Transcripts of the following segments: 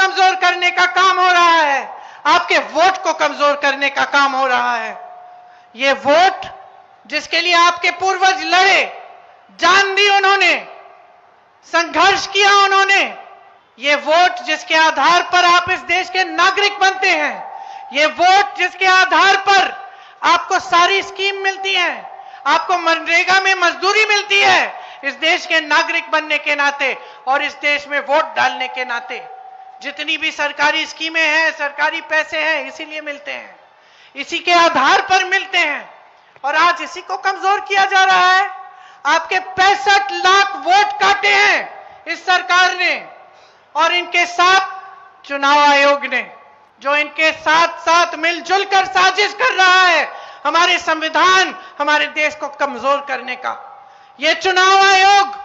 कमजोर करने का काम हो रहा है, आपके वोट को कमजोर करने का काम हो रहा है। ये वोट जिसके लिए आपके पूर्वज लड़े, जान दी उन्होंने, संघर्ष किया उन्होंने, ये वोट जिसके आधार पर आप इस देश के नागरिक बनते हैं, ये वोट जिसके आधार पर आपको सारी स्कीम मिलती है, आपको मनरेगा में मजदूरी मिलती है, इस देश के नागरिक बनने के नाते और इस देश में वोट डालने के नाते जितनी भी सरकारी स्कीमें हैं, सरकारी पैसे हैं, इसीलिए मिलते हैं, इसी के आधार पर मिलते हैं। और आज इसी को कमजोर किया जा रहा है। आपके 65 लाख वोट काटे हैं इस सरकार ने और इनके साथ चुनाव आयोग ने, जो इनके साथ साथ मिलजुल कर साजिश कर रहा है हमारे संविधान, हमारे देश को कमजोर करने का। ये चुनाव आयोग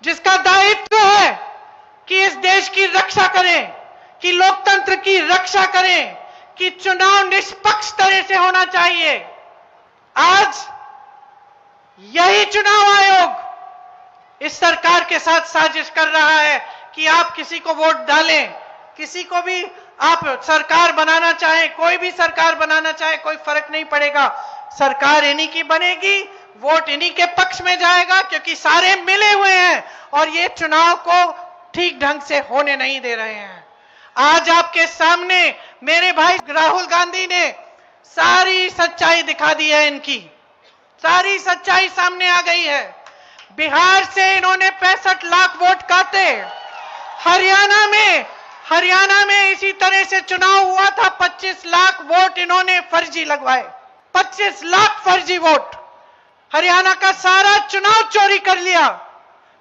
जिसका दायित्व है कि इस देश की रक्षा करें, कि लोकतंत्र की रक्षा करें, कि चुनाव निष्पक्ष तरह से होना चाहिए, आज यही चुनाव आयोग इस सरकार के साथ साजिश कर रहा है कि आप किसी को वोट डालें, किसी को भी आप सरकार बनाना चाहें, कोई भी सरकार बनाना चाहे, कोई फर्क नहीं पड़ेगा, सरकार इन्हीं की बनेगी, वोट इन्हीं के पक्ष में जाएगा, क्योंकि सारे मिले हुए हैं और ये चुनाव को ठीक ढंग से होने नहीं दे रहे हैं। आज आपके सामने मेरे भाई राहुल गांधी ने सारी सच्चाई दिखा दी है, इनकी सारी सच्चाई सामने आ गई है। बिहार से इन्होंने 65 लाख वोट काटे, हरियाणा में इसी तरह से चुनाव हुआ था, 25 लाख वोट इन्होंने फर्जी लगवाए, 25 लाख फर्जी वोट। हरियाणा का सारा चुनाव चोरी कर लिया,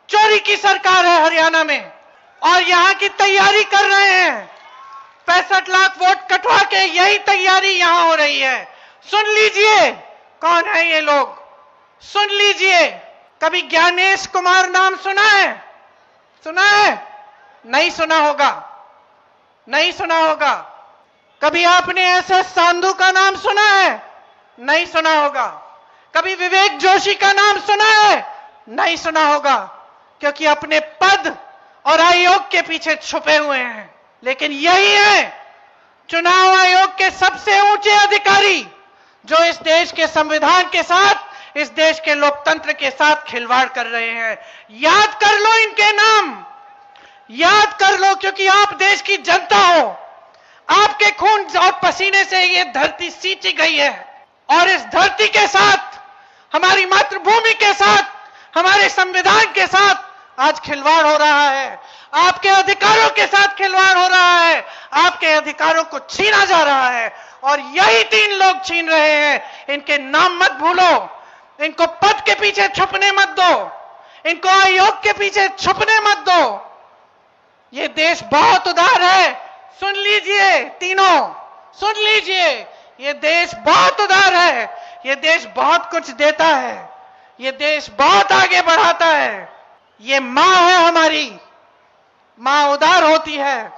चोरी की सरकार है हरियाणा में, और यहां की तैयारी कर रहे हैं। 65 लाख वोट कटवा के यही तैयारी यहां हो रही है। सुन लीजिए कौन है ये लोग, सुन लीजिए। कभी ज्ञानेश कुमार नाम सुना है? सुना है? नहीं सुना होगा, नहीं सुना होगा। कभी आपने एसएस सांधू का नाम सुना है? नहीं सुना होगा। कभी विवेक जोशी का नाम सुना है? नहीं सुना होगा, क्योंकि अपने पद और आयोग के पीछे छुपे हुए हैं। लेकिन यही है चुनाव आयोग के सबसे ऊंचे अधिकारी, जो इस देश के संविधान के साथ, इस देश के लोकतंत्र के साथ खिलवाड़ कर रहे हैं। याद कर लो इनके नाम, याद कर लो, क्योंकि आप देश की जनता हो, आपके खून और पसीने से ये धरती सींची गई है, और इस धरती के साथ, हमारी मातृभूमि के साथ, हमारे संविधान के साथ आज खिलवाड़ हो रहा है। आपके अधिकारों के साथ खिलवाड़ हो रहा है, आपके अधिकारों को छीना जा रहा है, और यही 3 लोग छीन रहे हैं। इनके नाम मत भूलो, इनको पद के पीछे छुपने मत दो, इनको आयोग के पीछे छुपने मत दो। ये देश बहुत उदार है, सुन लीजिए तीनों, सुन लीजिए, ये देश बहुत उदार है, ये देश बहुत कुछ देता है, ये देश बहुत आगे बढ़ाता है। ये मां है हमारी, मां उदार होती है,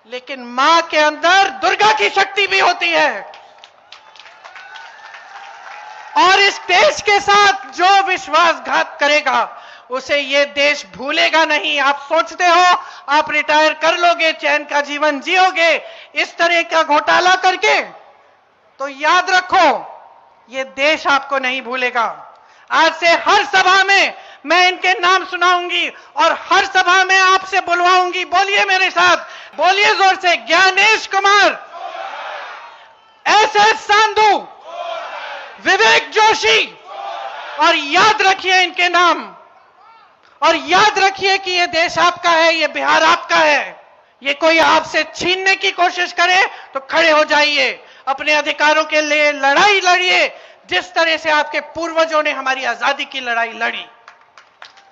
लेकिन मां के अंदर दुर्गा की शक्ति भी होती है। और इस देश के साथ जो विश्वासघात करेगा उसे ये देश भूलेगा नहीं। आप सोचते हो आप रिटायर कर लोगे, चैन का जीवन जियोगे इस तरह का घोटाला करके, तो याद रखो ये देश आपको नहीं भूलेगा। आज से हर सभा में मैं इनके नाम सुनाऊंगी और हर सभा में आपसे बुलवाऊंगी। बोलिए मेरे साथ, बोलिए जोर से, ज्ञानेश कुमार, एसएस सांधू, विवेक जोशी, और याद रखिए इनके नाम, और याद रखिए कि ये देश आपका है, ये बिहार आपका है। ये कोई आपसे छीनने की कोशिश करे तो खड़े हो जाइए, अपने अधिकारों के लिए लड़ाई लड़िए, जिस तरह से आपके पूर्वजों ने हमारी आजादी की लड़ाई लड़ी।